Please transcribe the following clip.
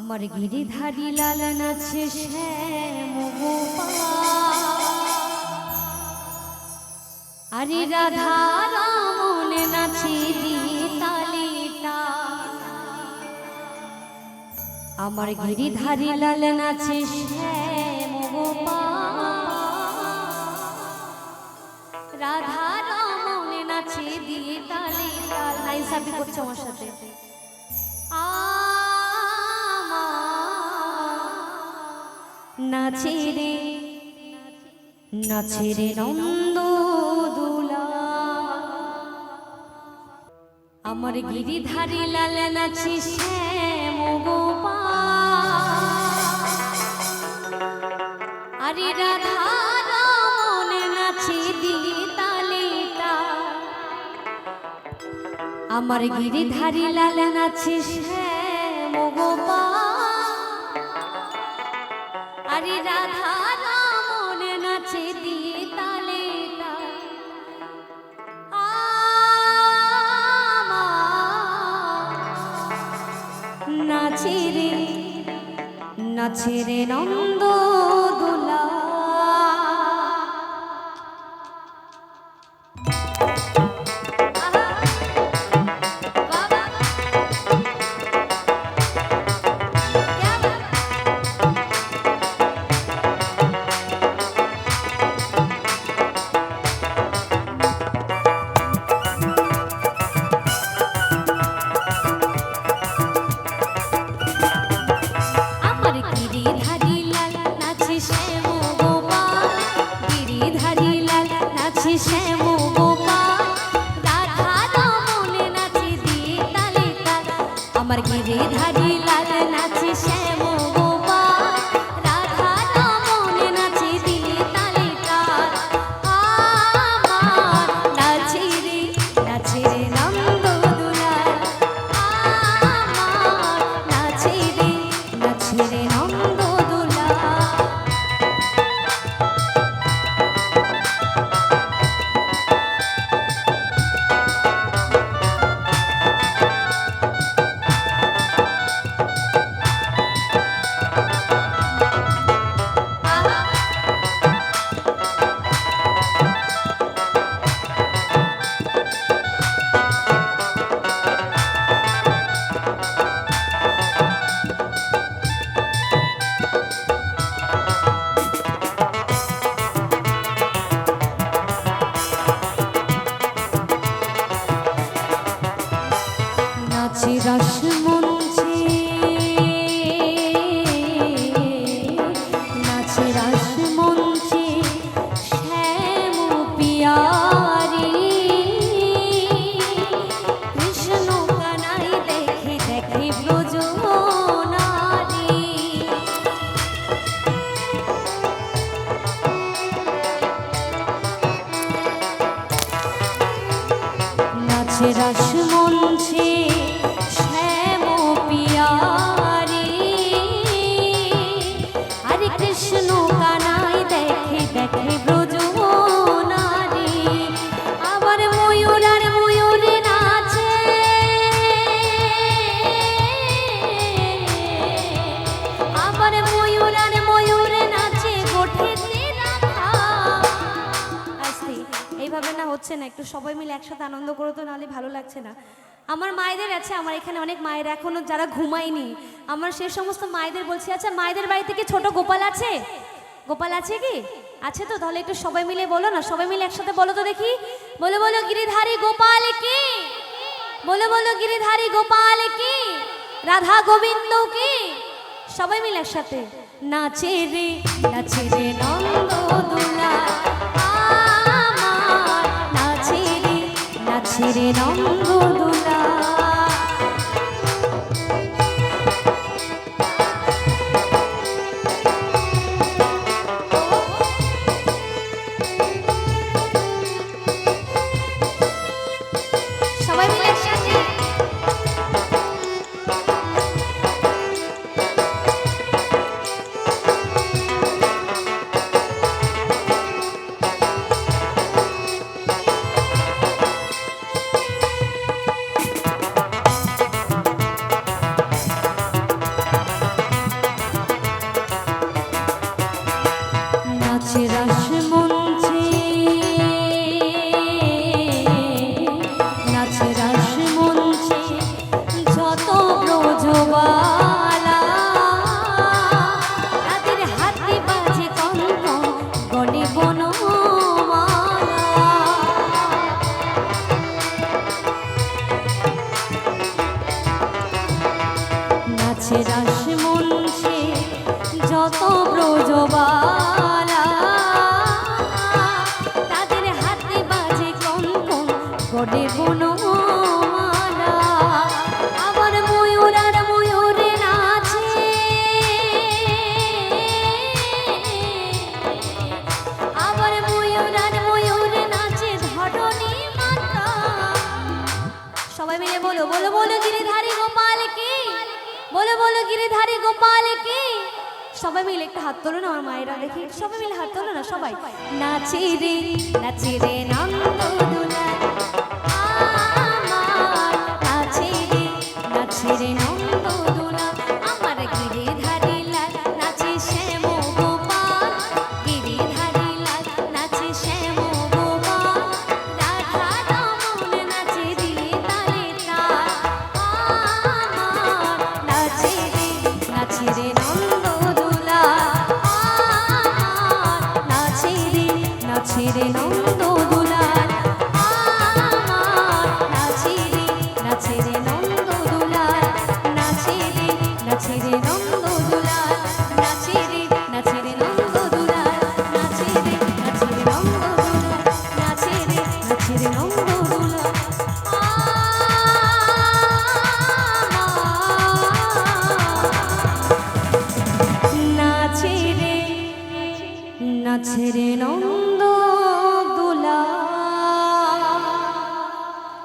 আমার গিরিধারী লাল নাচে শ্যাম গোপাল, আরে রাধা রমন নাচে তালিটা। আমার গিরিধারী লাল নাচে শ্যাম গোপাল, রাধা রমন নাচে দিয়ে তালিটা। লাইন সাবি করছে আমার সাথে। নাচে রে নাচে রে নন্দ দুলা, আমার গিরিধারী লাল নাচে শ্যাম গোপাল, আরে রাধা রমন নাচে দিয়ে তালিটা। আমার গিরিধারী লাল নাচে শ্যাম গোপাল, আরে রাধা রমন নাচে দিয়ে তালিটা। নাচে রে নাচে রে নন্দ দুলা। শ্যাম গোপাল, রাধা রমন নাচে দিয়ে তালে তাল। আমার গিরিধারী লাল নাচে শ্যাম গোপাল, রাধা রমন নাচে দিয়ে তালে তাল। আমার নাচে রে নন্দ দুলাল, আমার নাচে রে নন্দ দুলাল। নাচে রস মঞ্চে, নাচে রস মঞ্চে শ্যাম পিয়ারি। কৃষ্ণ কানাই দেখে দেখে ব্রজ নারী। নাচে রস মঞ্চে শ্যাম পিয়ারি, আরে কৃষ্ণ কানাই দেখে দেখে ব্রজ নারী। আবার ময়ূর আর ময়ূর নাচে, আবার ময়ূর আর ময়ূর নাচে গোঠেতে রাখা। আস্তে এইভাবে না হচ্ছে না, একটু সবাই মিলে একসাথে আনন্দ করো তো, নাহলে ভালো লাগছে না। আমার মায়েদের আছে, আমার এখানে অনেক মায়ের এখনো যারা ঘুমায়নি, আমার সে সমস্ত মায়েদের বলছি, আচ্ছা মায়েদের বাড়িতে কি ছোট গোপাল আছে? গোপাল আছে কি? আছে তো? তাহলে একটু সবাই মিলে বলো না, সবাই মিলে একসাথে বলো তো দেখি। বলো বলো গিরিধারী গোপাল কি, বলো বলো গিরিধারী গোপাল কি, রাধা গোবিন্দ কি। সবাই মিলে একসাথে নাচে রে নন্দ দুলাল, আমার নাচে রে নন্দ দুলাল। সবাই মিলে একসাথে নাচে রাস মঞ্চে যত ব্রজবালা, তাদের হাতে বাজে কঙ্কন গড়ে বনমালা। আবার ময়ূর আর ময়ূরে নাচে, আবার ময়ূর আর ময়ূরে নাচে ধরণী মাতা। সবাই মিলে বলো বলো বলো গিরিধারী গোপাল কি, বলো বলো গিরিধারী গোপাল কি। সবাই মিলে একটা হাত তোলো না আমার মায়েরা দেখি, সবাই মিলে হাত তোলো না সবাই। নাচে রে নন্দ দুলাল আমার, নাচে রে নন্দ দুলাল আমার গিরিধারী লাল, নাচে শ্যাম গোপাল, গিরিধারী লাল নাচে শ্যাম গোপাল। রাধা রমন নাচে দিয়ে তালে তাল আমার, নাচে রে নন্দ দুলাল আমার, নাচে রে নন্দ দুলাল আমার, নাচে রে নন্দ দুলাল, নাচে রে নন্দ দুলাল, নাচে রে নন্দ দুলাল, নাচে রে নন্দ দুলাল, নাচে রে নন্দ দুলাল নাচে রে নন্দ